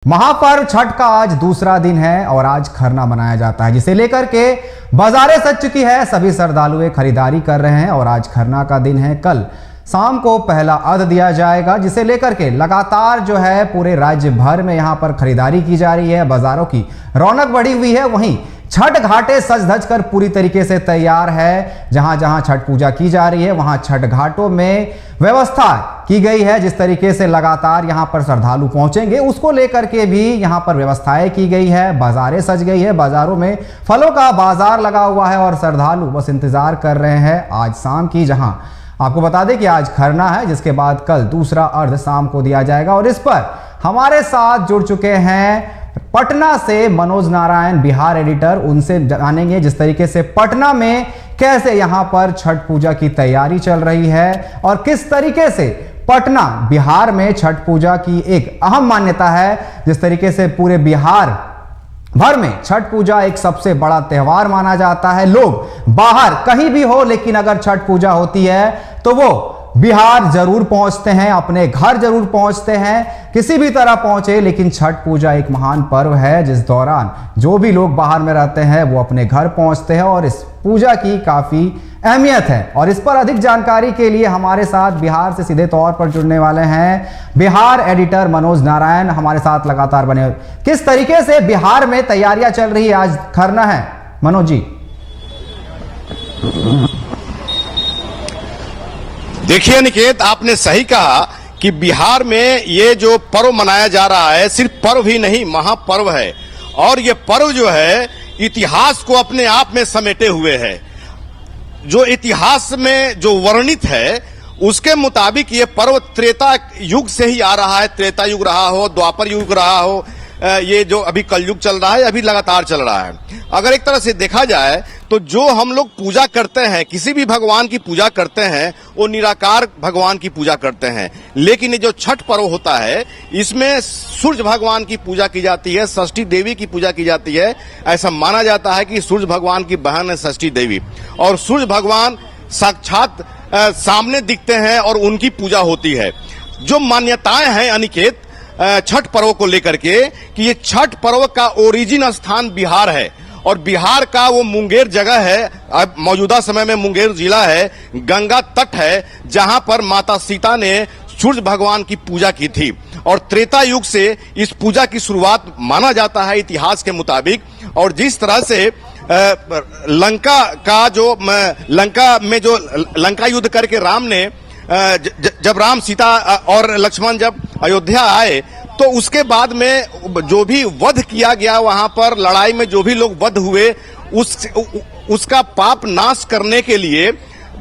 महापर्व छठ का आज दूसरा दिन है और आज खरना मनाया जाता है, जिसे लेकर के बाजारें सज चुकी है। सभी श्रद्धालु खरीदारी कर रहे हैं और आज खरना का दिन है। कल शाम को पहला अर्घ दिया जाएगा, जिसे लेकर के लगातार जो है पूरे राज्य भर में यहां पर खरीदारी की जा रही है। बाजारों की रौनक बढ़ी हुई है। वहीं छठ घाटे सज धज कर पूरी तरीके से तैयार है। जहां जहां छठ पूजा की जा रही है वहां छठ घाटों में व्यवस्था की गई है। जिस तरीके से लगातार यहां पर श्रद्धालु पहुंचेंगे, उसको लेकर के भी यहां पर व्यवस्थाएं की गई है। बाजारें सज गई है। बाजारों में फलों का बाजार लगा हुआ है और श्रद्धालु बस इंतजार कर रहे हैं आज शाम की। जहां आपको बता दें कि आज खरना है, जिसके बाद कल दूसरा अर्घ शाम को दिया जाएगा। और इस पर हमारे साथ जुड़ चुके हैं पटना से मनोज नारायण, बिहार एडिटर। उनसे जानेंगे जिस तरीके से पटना में कैसे यहां पर छठ पूजा की तैयारी चल रही है और किस तरीके से पटना बिहार में छठ पूजा की एक अहम मान्यता है। जिस तरीके से पूरे बिहार भर में छठ पूजा एक सबसे बड़ा त्योहार माना जाता है। लोग बाहर कहीं भी हो, लेकिन अगर छठ पूजा होती है तो वो बिहार जरूर पहुंचते हैं, अपने घर जरूर पहुंचते हैं, किसी भी तरह पहुंचे। लेकिन छठ पूजा एक महान पर्व है, जिस दौरान जो भी लोग बाहर में रहते हैं वो अपने घर पहुंचते हैं और इस पूजा की काफी अहमियत है। और इस पर अधिक जानकारी के लिए हमारे साथ बिहार से सीधे तौर पर जुड़ने वाले हैं बिहार एडिटर मनोज नारायण, हमारे साथ लगातार बने। किस तरीके से बिहार में तैयारियां चल रही है, आज खरना है मनोज जी? देखिए अनिकेत, आपने सही कहा कि बिहार में ये जो पर्व मनाया जा रहा है सिर्फ पर्व ही नहीं, महापर्व है। और ये पर्व जो है इतिहास को अपने आप में समेटे हुए है। जो इतिहास में जो वर्णित है उसके मुताबिक ये पर्व त्रेता युग से ही आ रहा है। त्रेता युग रहा हो, द्वापर युग रहा हो, ये जो अभी कलयुग चल रहा है अभी लगातार चल रहा है। अगर एक तरह से देखा जाए तो जो हम लोग पूजा करते हैं, किसी भी भगवान की पूजा करते हैं, वो निराकार भगवान की पूजा करते हैं। लेकिन ये जो छठ पर्व होता है इसमें सूर्य भगवान की पूजा की जाती है, षष्ठी देवी की पूजा की जाती है। ऐसा माना जाता है कि सूर्य भगवान की बहन है षष्ठी देवी, और सूर्य भगवान साक्षात सामने दिखते हैं और उनकी पूजा होती है। जो मान्यताएं हैं अनिकेत छठ पर्व को लेकर के कि ये छठ पर्व का ओरिजिन स्थान बिहार है और बिहार का वो मुंगेर जगह है। अब मौजूदा समय में मुंगेर जिला है, गंगा तट है, जहां पर माता सीता ने सूर्य भगवान की पूजा की थी। और त्रेता युग से इस पूजा की शुरुआत माना जाता है इतिहास के मुताबिक। और जिस तरह से लंका का जो लंका में जो लंका युद्ध करके राम ने जब राम सीता और लक्ष्मण जब अयोध्या आए तो उसके बाद में जो भी वध किया गया, वहां पर लड़ाई में जो भी लोग वध हुए उसका पाप नाश करने के लिए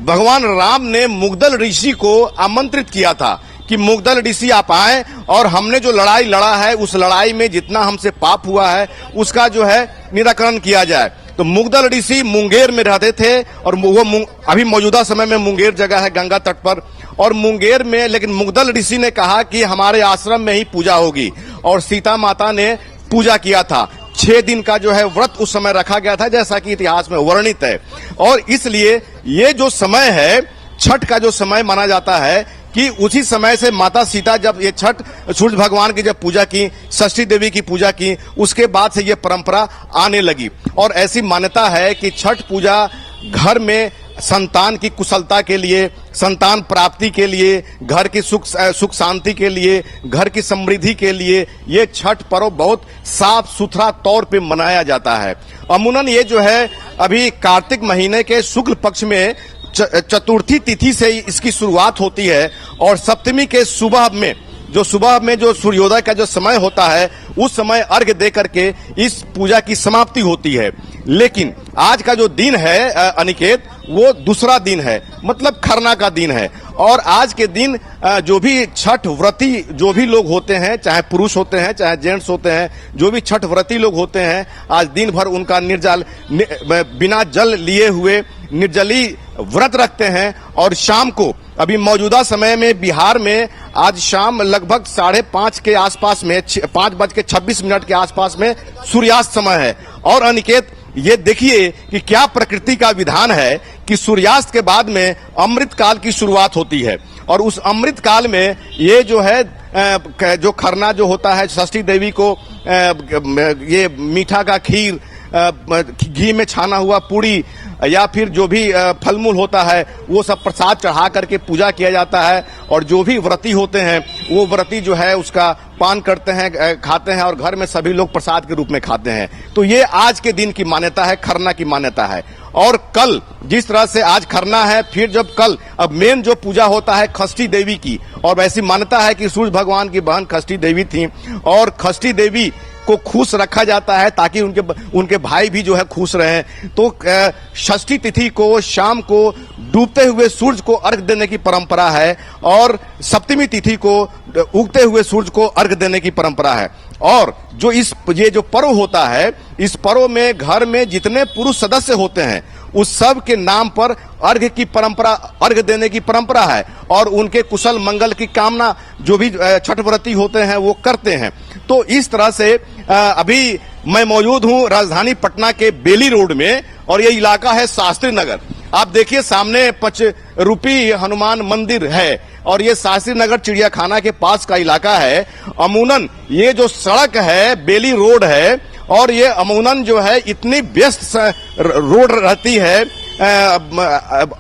भगवान राम ने मुग्दल ऋषि को आमंत्रित किया था कि मुग्दल ऋषि आप आए और हमने जो लड़ाई लड़ा है उस लड़ाई में जितना हमसे पाप हुआ है उसका जो है निराकरण किया जाए। तो मुग्दल ऋषि मुंगेर में रहते थे और वो अभी मौजूदा समय में मुंगेर जगह है गंगा तट पर। और मुंगेर में लेकिन मुग्दल ऋषि ने कहा कि हमारे आश्रम में ही पूजा होगी और सीता माता ने पूजा किया था। 6 दिन का जो है व्रत उस समय रखा गया था, जैसा कि इतिहास में वर्णित है। और इसलिए ये जो समय है छठ का जो समय माना जाता है कि उसी समय से माता सीता जब ये छठ सूर्य भगवान की जब पूजा की, षष्ठी देवी की पूजा की, उसके बाद से ये परंपरा आने लगी। और ऐसी मान्यता है कि छठ पूजा घर में संतान की कुशलता के लिए, संतान प्राप्ति के लिए, घर की सुख शांति के लिए, घर की समृद्धि के लिए ये छठ पर्व बहुत साफ सुथरा तौर पे मनाया जाता है। अमूमन ये जो है अभी कार्तिक महीने के शुक्ल पक्ष में चतुर्थी तिथि से इसकी शुरुआत होती है और सप्तमी के सुबह में जो सूर्योदय का जो समय होता है उस समय अर्घ्य दे करके इस पूजा की समाप्ति होती है। लेकिन आज का जो दिन है अनिकेत, वो दूसरा दिन है, मतलब खरना का दिन है। और आज के दिन जो भी छठ व्रती जो भी लोग होते हैं, चाहे पुरुष होते हैं चाहे जेंट्स होते हैं, जो भी छठ व्रती लोग होते हैं, आज दिन भर उनका बिना जल लिए हुए निर्जली व्रत रखते हैं। और शाम को अभी मौजूदा समय में बिहार में आज शाम लगभग 5:30 के आसपास में 5:26 के आसपास में सूर्यास्त समय है। और अनिकेत ये देखिए कि क्या प्रकृति का विधान है कि सूर्यास्त के बाद में अमृत काल की शुरुआत होती है और उस अमृत काल में ये जो है जो खरना जो होता है, षष्ठी देवी को ये मीठा का खीर, घी में छाना हुआ पूड़ी या फिर जो भी फलमूल होता है वो सब प्रसाद चढ़ा करके पूजा किया जाता है। और जो भी व्रती होते हैं वो व्रती जो है उसका पान करते हैं, खाते हैं और घर में सभी लोग प्रसाद के रूप में खाते हैं। तो ये आज के दिन की मान्यता है, खरना की मान्यता है। और कल जिस तरह से आज खरना है, फिर जब कल अब मेन जो पूजा होता है षष्ठी देवी की, और वैसी मान्यता है कि सूर्य भगवान की बहन षष्ठी देवी थी और षष्ठी देवी को खुश रखा जाता है ताकि उनके भाई भी जो है खुश रहें। तो षष्ठी तिथि को शाम को डूबते हुए सूरज को अर्घ देने की परंपरा है और सप्तमी तिथि को उगते हुए सूरज को अर्घ देने की परंपरा है। और जो ये जो पर्व होता है, इस पर्व में घर में जितने पुरुष सदस्य होते हैं उस सब के नाम पर अर्घ की परंपरा, अर्घ देने की परंपरा है और उनके कुशल मंगल की कामना जो भी छठ व्रती होते हैं वो करते हैं। तो इस तरह से अभी मैं मौजूद हूं राजधानी पटना के बेली रोड में और ये इलाका है शास्त्री नगर। आप देखिए सामने पंचरूपी हनुमान मंदिर है और ये शास्त्री नगर चिड़ियाखाना के पास का इलाका है। अमूनन ये जो सड़क है बेली रोड है और ये अमूनन जो है इतनी व्यस्त रोड रहती है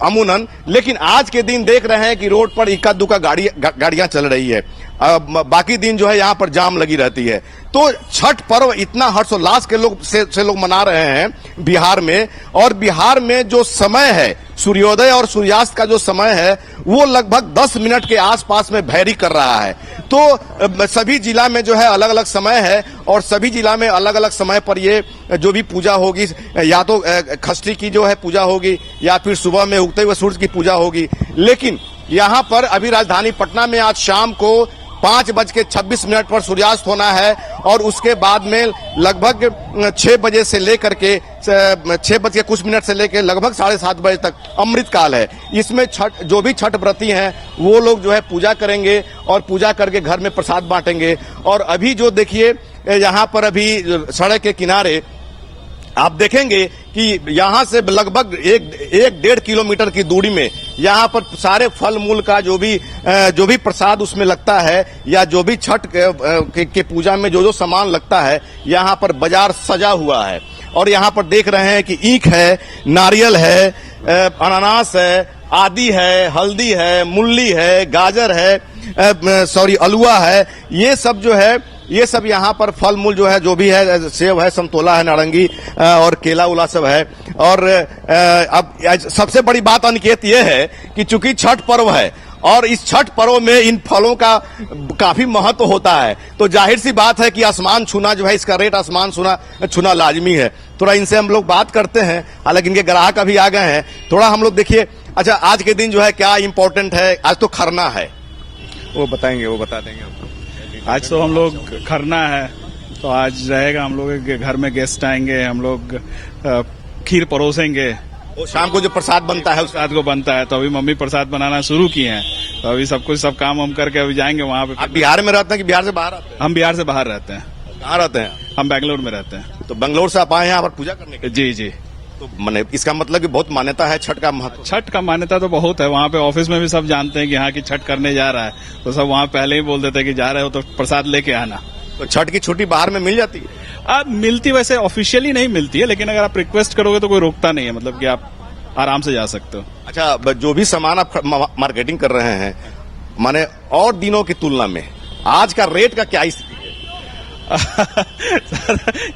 अमूनन, लेकिन आज के दिन देख रहे हैं कि रोड पर इक्का दुक्का गाड़ियां चल रही है, बाकी दिन जो है यहाँ पर जाम लगी रहती है। तो छठ पर्व इतना हर्षोल्लास के से लोग मना रहे हैं बिहार में, और बिहार में जो समय है सूर्योदय और सूर्यास्त का जो समय है वो लगभग 10 मिनट के आसपास में वैरी कर रहा है। तो सभी जिला में जो है अलग अलग समय है और सभी जिला में अलग अलग समय पर ये जो भी पूजा होगी, या तो षष्ठी की जो है पूजा होगी या फिर सुबह में उगते हुए सूरज की पूजा होगी। लेकिन यहाँ पर अभी राजधानी पटना में आज शाम को 5:26 पर सूर्यास्त होना है और उसके बाद में लगभग 6 बजे से लेकर के 6 कुछ मिनट से लेकर लगभग 7:30 बजे तक अमृत काल है। इसमें जो भी छठ व्रती हैं वो लोग जो है पूजा करेंगे और पूजा करके घर में प्रसाद बांटेंगे। और अभी जो देखिए यहाँ पर अभी सड़क के किनारे आप देखेंगे कि यहाँ से लगभग 1-1.5 किलोमीटर की दूरी में यहाँ पर सारे फल मूल का जो भी प्रसाद उसमें लगता है या जो भी छठ के पूजा में जो सामान लगता है, यहाँ पर बाजार सजा हुआ है। और यहाँ पर देख रहे हैं कि ईख है, नारियल है, अनानास है, आदि है, हल्दी है, मूली है, गाजर है, अलुआ है, ये सब जो है ये सब यहाँ पर फल मूल जो है जो भी है, सेब है, संतोला है, नारंगी और केला उला सब है। और अब सबसे बड़ी बात अनिकेत ये है कि चूंकि छठ पर्व है और इस छठ पर्व में इन फलों का काफी महत्व होता है, तो जाहिर सी बात है कि आसमान छूना जो है, इसका रेट आसमान छूना लाजमी है। थोड़ा इनसे हम लोग बात करते हैं, हालांकि इनके ग्राहक अभी आ गए हैं। थोड़ा हम लोग देखिए, अच्छा आज के दिन जो है क्या इम्पोर्टेंट है? आज तो खरना है, वो बताएंगे, वो बता देंगे आपको। आज तो हम लोग खरना है, तो आज रहेगा हम लोग के घर में गेस्ट आएंगे, हम लोग खीर परोसेंगे। वो शाम को जो प्रसाद बनता है प्रसाद को बनता है, तो अभी मम्मी प्रसाद बनाना शुरू किए हैं, तो अभी सब काम हम करके अभी जाएंगे वहाँ पे। आप बिहार में रहते हैं कि बिहार से बाहर आते हैं? हम बिहार से बाहर रहते हैं। कहाँ रहते हैं? हम बेंगलोर में रहते हैं। तो बेंगलोर से आप आए हैं यहाँ पर पूजा करने के? जी जी। तो मैंने इसका मतलब कि बहुत मान्यता है छठ का महत्व। छठ का मान्यता तो बहुत है, वहाँ पे ऑफिस में भी सब जानते हैं कि यहाँ की छठ करने जा रहा है, तो सब वहाँ पहले ही बोल देते हैं कि जा रहे हो तो प्रसाद लेके आना। तो छठ की छुट्टी बाहर में मिल जाती है? मिलती वैसे ऑफिशियली नहीं मिलती है, लेकिन अगर आप रिक्वेस्ट करोगे तो कोई रोकता नहीं है, मतलब कि आप आराम से जा सकते हो। अच्छा, जो भी सामान आप मार्केटिंग कर रहे हैं, माने और दिनों की तुलना में आज का रेट का क्या स्थिति है?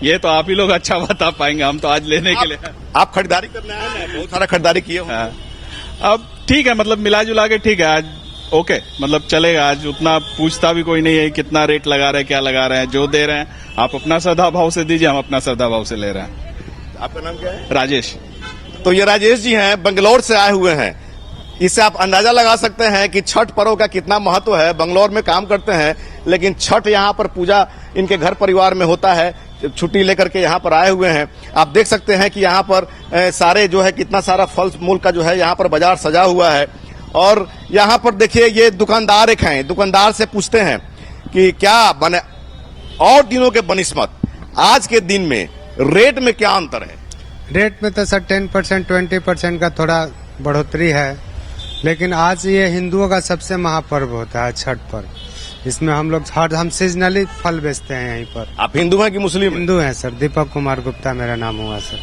ये तो आप ही लोग अच्छा बता पाएंगे, हम तो आज लेने के लिए। आप खरीदारी करने आए हैं, बहुत सारा खरीदारी किए हो। अब ठीक है, मतलब मिला जुला के ठीक है, आज ओके, मतलब चलेगा। आज उतना पूछता भी कोई नहीं है कितना रेट लगा रहे हैं, क्या लगा रहे हैं। जो दे रहे हैं आप अपना श्रद्धा भाव से दीजिए, हम अपना श्रद्धा भाव से ले रहे हैं। आपका नाम क्या है? राजेश। तो ये राजेश जी हैं, बंगलौर से आए हुए हैं। इससे आप अंदाजा लगा सकते हैं कि छठ पर्व का कितना महत्व है। बंगलौर में काम करते हैं, लेकिन छठ यहाँ पर पूजा इनके घर परिवार में होता है। छुट्टी लेकर के यहाँ पर आए हुए हैं। आप देख सकते हैं कि यहाँ पर सारे जो है कितना सारा फल मूल का जो है यहाँ पर बाजार सजा हुआ है। और यहाँ पर देखिए ये दुकानदार एक हैं, दुकानदार से पूछते हैं कि क्या बने और दिनों के बनिस्बत आज के दिन में रेट में क्या अंतर है? रेट में तो सर 10% 20% का थोड़ा बढ़ोतरी है, लेकिन आज ये हिंदुओं का सबसे महापर्व होता है छठ पर्व। इसमें हम लोग हम सीजनली फल बेचते हैं यहीं पर। आप हिंदू हैं कि मुस्लिम हैं? हिंदू हैं सर, दीपक कुमार गुप्ता मेरा नाम हुआ सर।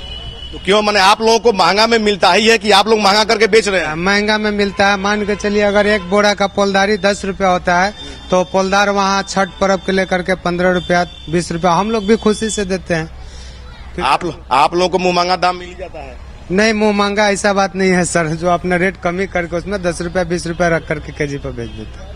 तो क्यों माने आप लोगों को महंगा में मिलता ही है कि आप लोग महंगा करके बेच रहे हैं? महंगा में मिलता है। मान के चलिए अगर एक बोरा का पोलदारी 10 रुपया होता है तो पोलदार वहाँ छठ पर्व के लेकर के 15 रुपया 20 रुपया हम लोग भी खुशी से देते हैं। आप लोगों को मुंह मांगा दाम मिल जाता है? नहीं, मुंह मांगा ऐसा बात नहीं है सर। जो अपना रेट कमी करके उसमें 10 रुपया 20 रुपया रख करके केजी पर बेच देते हैं।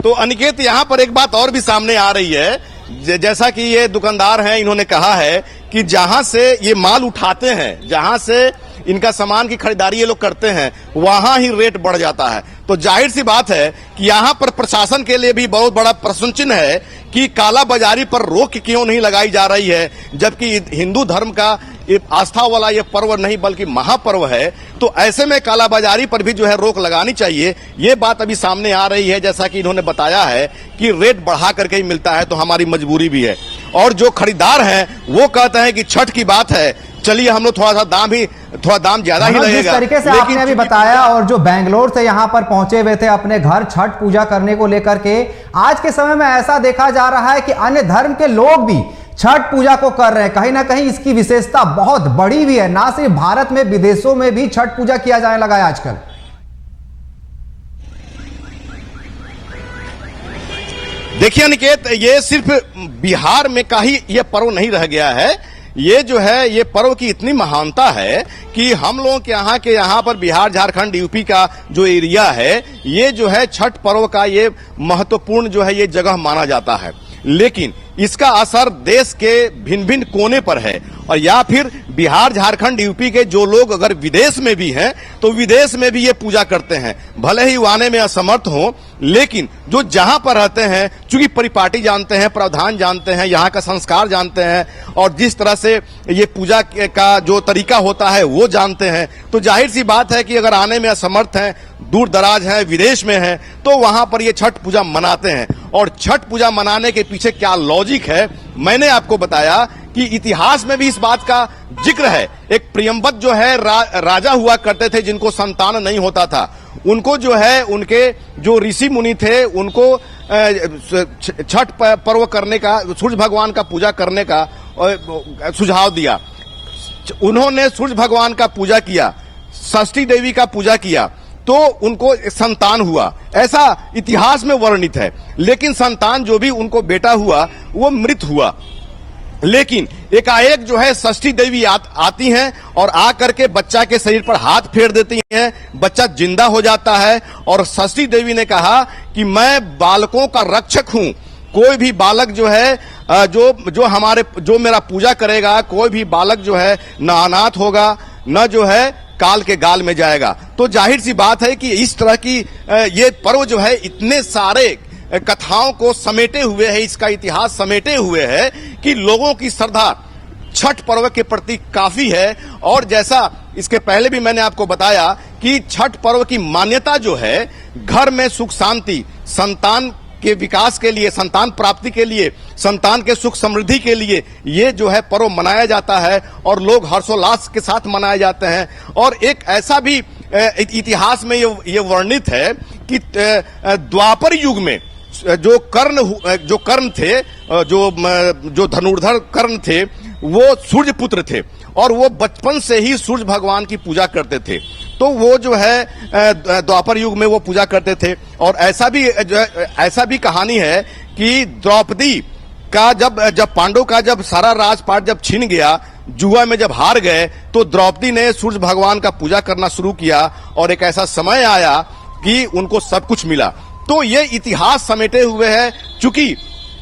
तो अनिकेत, यहाँ पर एक बात और भी सामने आ रही है। जैसा कि ये दुकानदार हैं, इन्होंने कहा है कि जहां से ये माल उठाते हैं, जहां से इनका सामान की खरीदारी ये लोग करते हैं, वहां ही रेट बढ़ जाता है। तो जाहिर सी बात है कि यहाँ पर प्रशासन के लिए भी बहुत बड़ा प्रश्न चिन्ह है कि काला बाजारी पर रोक क्यों नहीं लगाई जा रही है, जबकि हिंदू धर्म का ये आस्था वाला ये पर्व नहीं बल्कि महापर्व है। तो ऐसे में काला बाजारी पर भी जो है रोक लगानी चाहिए। ये बात अभी सामने आ रही है, जैसा कि इन्होंने बताया है कि रेट बढ़ा करके ही मिलता है, तो हमारी मजबूरी भी है। और जो खरीदार हैं वो कहते हैं कि छठ की बात है, चलिए हम लोग थोड़ा दाम ज्यादा ही लगेगा। जिस तरीके से आपने अभी बताया, और जो बेंगलोर से यहाँ पर पहुंचे हुए थे अपने घर छठ पूजा करने को लेकर के, आज के समय में ऐसा देखा जा रहा है कि अन्य धर्म के लोग भी छठ पूजा को कर रहे हैं। कहीं ना कहीं इसकी विशेषता बहुत बड़ी भी है। ना सिर्फ भारत में, विदेशों में भी छठ पूजा किया जाने लगा है आजकल। देखिए अनिकेत, ये सिर्फ बिहार में का ही ये पर्व नहीं रह गया है। ये जो है ये पर्व की इतनी महानता है कि हम लोगों के यहाँ पर बिहार, झारखंड, यूपी का जो एरिया है, ये जो है छठ पर्व का ये महत्वपूर्ण जो है ये जगह माना जाता है। लेकिन इसका असर देश के भिन्न भिन्न कोने पर है। और या फिर बिहार, झारखंड, यूपी के जो लोग अगर विदेश में भी हैं तो विदेश में भी ये पूजा करते हैं, भले ही वो आने में असमर्थ हो, लेकिन जो जहां पर रहते हैं, चूंकि परिपाटी जानते हैं, प्रावधान जानते हैं, यहाँ का संस्कार जानते हैं, और जिस तरह से ये पूजा का जो तरीका होता है वो जानते हैं, तो जाहिर सी बात है कि अगर आने में असमर्थ हैं, दूर दराज हैं, विदेश में हैं, तो वहां पर ये छठ पूजा मनाते हैं। और छठ पूजा मनाने के पीछे क्या लॉजिक है, मैंने आपको बताया कि इतिहास में भी इस बात का जिक्र है। एक प्रियंवत जो है राजा हुआ करते थे जिनको संतान नहीं होता था। उनको जो है उनके जो ऋषि मुनि थे उनको छठ पर्व करने का, सूर्य भगवान का पूजा करने का सुझाव दिया। उन्होंने सूर्य भगवान का पूजा किया, षष्ठी देवी का पूजा किया, तो उनको संतान हुआ, ऐसा इतिहास में वर्णित है। लेकिन संतान जो भी उनको बेटा हुआ वो मृत हुआ। लेकिन एकाएक जो है षष्ठी देवी आती हैं और आकर के बच्चा के शरीर पर हाथ फेर देती हैं, बच्चा जिंदा हो जाता है। और षष्ठी देवी ने कहा कि मैं बालकों का रक्षक हूं, कोई भी बालक जो है जो मेरा पूजा करेगा, कोई भी बालक जो है न अनाथ होगा, न जो है काल के गाल में जाएगा। तो जाहिर सी बात है कि इस तरह की ये पर्व जो है इतने सारे कथाओं को समेटे हुए है, इसका इतिहास समेटे हुए है कि लोगों की श्रद्धा छठ पर्व के प्रति काफी है। और जैसा इसके पहले भी मैंने आपको बताया कि छठ पर्व की मान्यता जो है, घर में सुख शांति, संतान के विकास के लिए, संतान प्राप्ति के लिए, संतान के सुख समृद्धि के लिए ये जो है पर्व मनाया जाता है और लोग हर्षोल्लास के साथ मनाए जाते हैं। और एक ऐसा भी इतिहास में ये वर्णित है कि द्वापर युग में जो कर्ण थे, जो धनुर्धर कर्ण थे, वो सूर्य पुत्र थे और वो बचपन से ही सूर्य भगवान की पूजा करते थे। तो वो जो है द्वापर युग में वो पूजा करते थे। और ऐसा भी कहानी है कि द्रौपदी का जब पांडव का जब सारा राजपाट जब छिन गया, जुआ में जब हार गए, तो द्रौपदी ने सूर्य भगवान का पूजा करना शुरू किया और एक ऐसा समय आया कि उनको सब कुछ मिला। तो ये इतिहास समेटे हुए है। चूंकि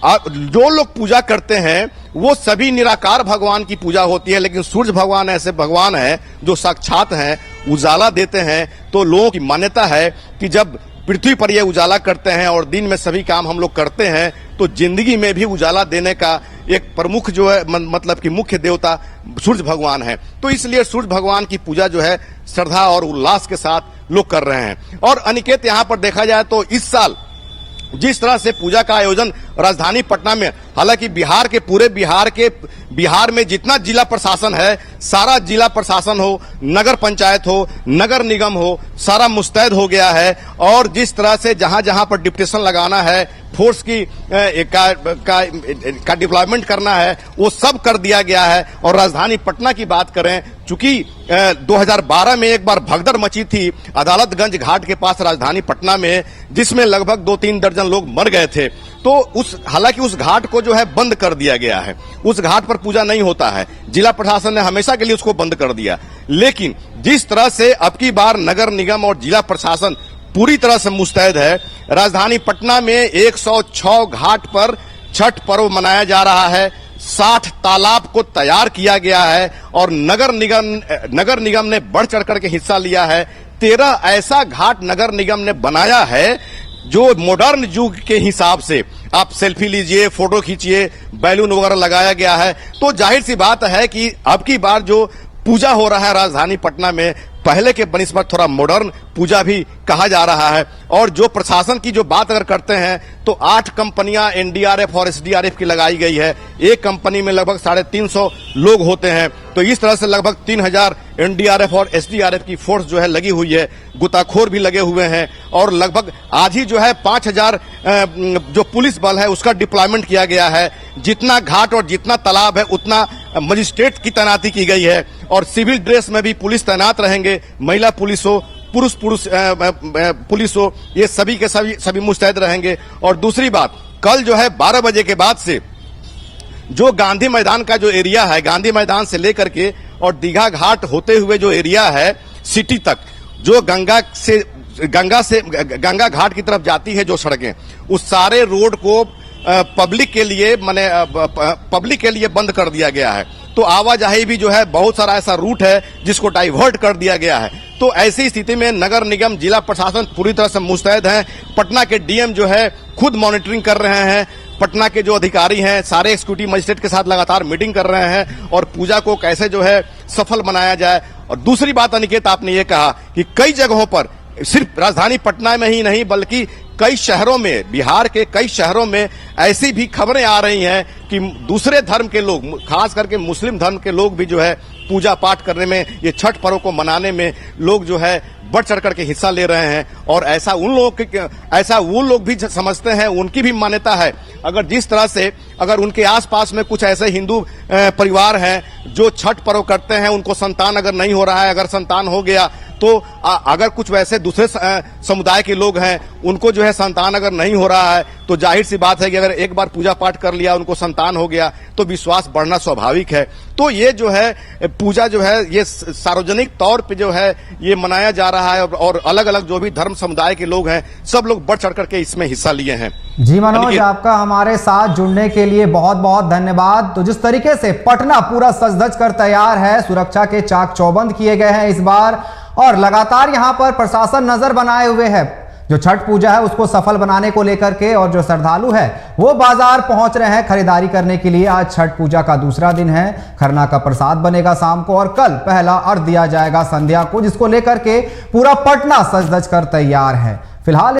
जो लोग पूजा करते हैं वो सभी निराकार भगवान की पूजा होती है, लेकिन सूर्य भगवान ऐसे भगवान हैं जो साक्षात हैं, उजाला देते हैं। तो लोगों की मान्यता है कि जब पृथ्वी पर ये उजाला करते हैं और दिन में सभी काम हम लोग करते हैं, तो जिंदगी में भी उजाला देने का एक प्रमुख जो है मतलब कि मुख्य देवता सूर्य भगवान है। तो इसलिए सूर्य भगवान की पूजा जो है श्रद्धा और उल्लास के साथ लोग कर रहे हैं। और अनिकेत, यहाँ पर देखा जाए तो इस साल जिस तरह से पूजा का आयोजन राजधानी पटना में, हालांकि पूरे बिहार के बिहार में जितना जिला प्रशासन है, सारा जिला प्रशासन हो, नगर पंचायत हो, नगर निगम हो, सारा मुस्तैद हो गया है। और जिस तरह से जहां जहां पर डिप्टेशन लगाना है, फोर्स की का डिप्लॉयमेंट करना है, वो सब कर दिया गया है। और राजधानी पटना की बात करें, चूंकि 2012 में एक बार भगदड़ मची थी अदालतगंज घाट के पास राजधानी पटना में, जिसमें लगभग 2-3 दर्जन लोग मर गए थे। तो हालांकि उस घाट को जो है बंद कर दिया गया है, उस घाट पर पूजा नहीं होता है, जिला प्रशासन ने हमेशा के लिए उसको बंद कर दिया। लेकिन जिस तरह से अब की बार नगर निगम और जिला प्रशासन पूरी तरह से मुस्तैद है, राजधानी पटना में 106 घाट पर छठ पर्व मनाया जा रहा है, 60 तालाब को तैयार किया गया है और नगर निगम ने बढ़ चढ़कर के हिस्सा लिया है। 13 ऐसा घाट नगर निगम ने बनाया है जो मॉडर्न युग के हिसाब से, आप सेल्फी लीजिए, फोटो खींचिए, बैलून वगैरह लगाया गया है। तो जाहिर सी बात है कि अब की बार जो पूजा हो रहा है राजधानी पटना में, पहले के बनिस्बत थोड़ा मॉडर्न पूजा भी कहा जा रहा है। और जो प्रशासन की जो बात अगर करते हैं तो 8 कंपनियां एनडीआरएफ और एसडीआरएफ की लगाई गई है। एक कंपनी में लगभग 350 लोग होते हैं। तो इस तरह से लगभग 3000 एनडीआरएफ और एसडीआरएफ की फोर्स जो है लगी हुई है, गोताखोर भी लगे हुए हैं। और लगभग आज ही जो है 5000 जो पुलिस बल है उसका डिप्लॉयमेंट किया गया है। जितना घाट और जितना तालाब है उतना मजिस्ट्रेट की तैनाती की गई है। और सिविल ड्रेस में भी पुलिस तैनात रहेंगे, महिला पुलिस हो, पुरुष पुलिस हो, ये सभी के सभी मुस्तैद रहेंगे। और दूसरी बात, कल जो है 12 बजे के बाद से जो गांधी मैदान का जो एरिया है, गांधी मैदान से लेकर के और दीघा घाट होते हुए जो एरिया है सिटी तक, जो गंगा घाट की तरफ जाती है जो सड़कें, उस सारे रोड को पब्लिक के लिए बंद कर दिया गया है। तो आवाजाही भी जो है, बहुत सारा ऐसा रूट है जिसको डाइवर्ट कर दिया गया है। तो ऐसी स्थिति में नगर निगम, जिला प्रशासन पूरी तरह से मुस्तैद है। पटना के डीएम जो है खुद मॉनिटरिंग कर रहे हैं, पटना के जो अधिकारी हैं सारे एक्जीक्यूटिव मजिस्ट्रेट के साथ लगातार मीटिंग कर रहे हैं और पूजा को कैसे जो है सफल बनाया जाए। और दूसरी बात अनिकेत, आपने ये कहा कि कई जगहों पर, सिर्फ राजधानी पटना में ही नहीं बल्कि कई शहरों में, बिहार के कई शहरों में ऐसी भी खबरें आ रही हैं कि दूसरे धर्म के लोग, खास करके मुस्लिम धर्म के लोग भी जो है पूजा पाठ करने में, ये छठ पर्व को मनाने में लोग जो है बढ़ चढ़ करके हिस्सा ले रहे हैं। और ऐसा वो लोग भी समझते हैं, उनकी भी मान्यता है, अगर जिस तरह से अगर उनके आसपास में कुछ ऐसे हिंदू परिवार हैं जो छठ पर्व करते हैं, उनको संतान अगर नहीं हो रहा है, अगर संतान हो गया तो अगर कुछ वैसे दूसरे समुदाय के लोग हैं, उनको जो है संतान अगर नहीं हो रहा है, तो जाहिर सी बात है कि अगर एक बार पूजा पाठ कर लिया, उनको संतान हो गया, तो विश्वास बढ़ना स्वाभाविक है। तो ये जो है पूजा जो है ये सार्वजनिक तौर पे जो है ये मनाया जा रहा है और अलग अलग जो भी धर्म समुदाय के लोग हैं, सब लोग बढ़ चढ़ करके इसमें हिस्सा लिए हैं। जी मनोज, आपका हमारे साथ जुड़ने के लिए बहुत बहुत धन्यवाद। तो जिस तरीके से पटना पूरा सज धज कर तैयार है, सुरक्षा के चाक चौबंद किए गए हैं इस बार, और लगातार यहां पर प्रशासन नजर बनाए हुए है जो छठ पूजा है उसको सफल बनाने को लेकर के। और जो श्रद्धालु है वो बाजार पहुंच रहे हैं खरीदारी करने के लिए। आज छठ पूजा का दूसरा दिन है, खरना का प्रसाद बनेगा शाम को और कल पहला अर्घ दिया जाएगा संध्या को, जिसको लेकर के पूरा पटना सज धज कर तैयार है। फिलहाल